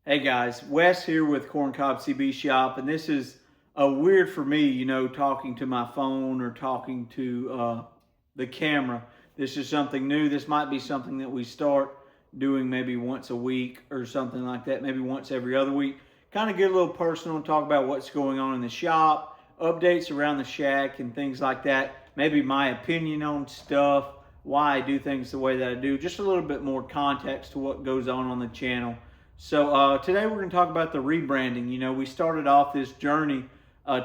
Hey guys, Wes here with Corncob CB Shop, and this is weird for me, talking to my phone or talking to the camera. This is something new. This might be something that we start doing maybe once a week or something like that, maybe once every other week. Kind of get a little personal and talk about what's going on in the shop, updates around the shack, and things like that. Maybe my opinion on stuff, why I do things the way that I do, just a little bit more context to what goes on the channel. So today we're going to talk about the rebranding. We started off this journey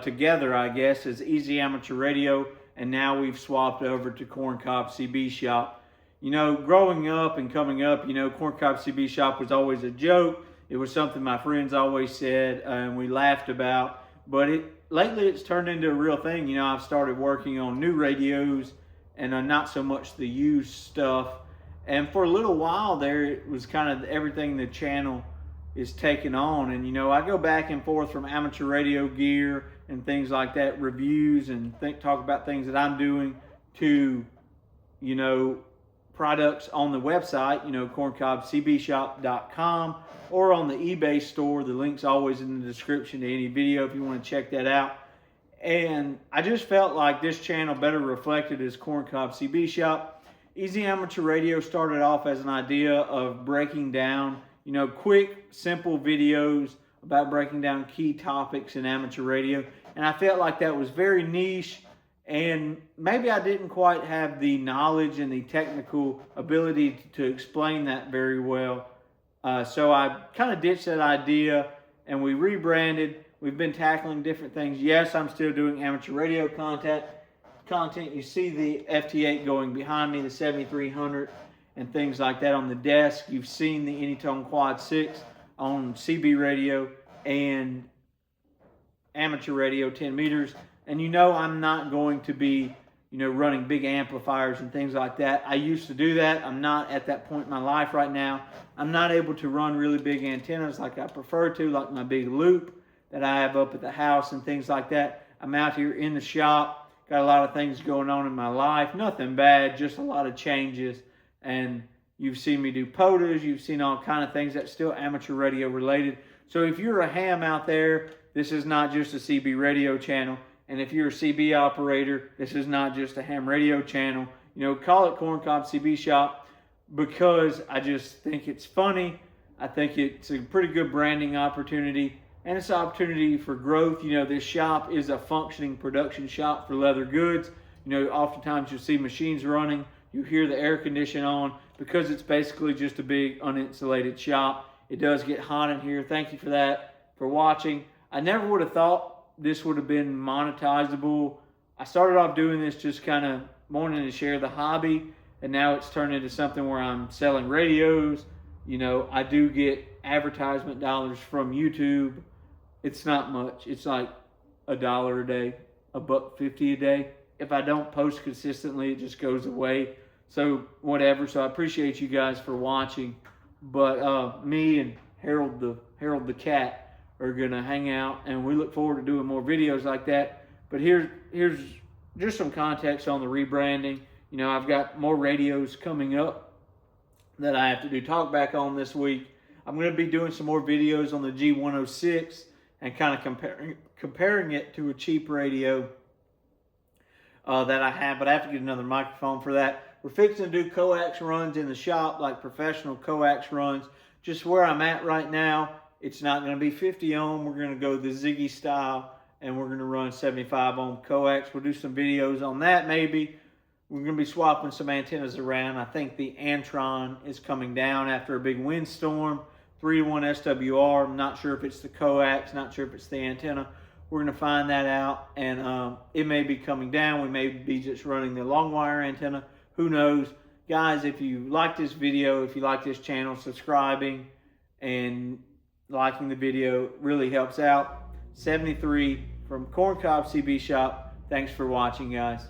together, I guess, as Easy Amateur Radio, and now we've swapped over to Corncob CB Shop. Growing up and coming up, Corncob CB Shop was always a joke. It was something my friends always said and we laughed about. But lately it's turned into a real thing. I've started working on new radios and not so much the used stuff. And for a little while there, it was kind of everything the channel is taking on. And, I go back and forth from amateur radio gear and things like that, reviews and talk about things that I'm doing to, products on the website, corncobcbshop.com, or on the eBay store. The link's always in the description to any video if you want to check that out. And I just felt like this channel better reflected as Corncob CB Shop. Easy Amateur Radio started off as an idea of breaking down, quick, simple videos about breaking down key topics in amateur radio. And I felt like that was very niche, and maybe I didn't quite have the knowledge and the technical ability to explain that very well. So I kind of ditched that idea and we rebranded. We've been tackling different things. Yes, I'm still doing amateur radio content. You see the FT8 going behind me, the 7300 and things like that on the desk. You've seen the Anytone Quad 6 on CB radio and amateur radio 10 meters. And I'm not going to be running big amplifiers and things like that. I used to do that. I'm not at that point in my life right now. I'm not able to run really big antennas like I prefer to, like my big loop that I have up at the house and things like that. I'm out here in the shop. Got a lot of things going on in my life. Nothing bad, just a lot of changes. And you've seen me do POTAs. You've seen all kind of things that's still amateur radio related. So if you're a ham out there, this is not just a CB radio channel. And if you're a CB operator, this is not just a ham radio channel. Call it Corncob CB Shop because I just think it's funny. I think it's a pretty good branding opportunity. And it's an opportunity for growth. This shop is a functioning production shop for leather goods. Oftentimes you'll see machines running. You hear the air conditioning on because it's basically just a big uninsulated shop. It does get hot in here. Thank you for that, for watching. I never would have thought this would have been monetizable. I started off doing this just kind of wanting to share the hobby. And now it's turned into something where I'm selling radios. I do get advertisement dollars from YouTube. It's not much. It's like $1 a day, $1.50 a day. If I don't post consistently, it just goes away. So whatever. So I appreciate you guys for watching. But me and Harold the cat are gonna hang out, and we look forward to doing more videos like that. But here's just some context on the rebranding. I've got more radios coming up that I have to do talkback on this week. I'm going to be doing some more videos on the G106 and kind of comparing it to a cheap radio that I have, but I have to get another microphone for that. We're fixing to do coax runs in the shop, like professional coax runs. Just where I'm at right now, it's not going to be 50 ohm. We're going to go the Ziggy style, and we're going to run 75 ohm coax. We'll do some videos on that maybe. We're going to be swapping some antennas around. I think the Antron is coming down after a big windstorm. 3-to-1 SWR. I'm not sure if it's the coax, not sure if it's the antenna. We're going to find that out, and it may be coming down. We may be just running the long wire antenna. Who knows? Guys, if you like this video, if you like this channel, subscribing and liking the video really helps out. 73 from Corncob CB Shop. Thanks for watching, guys.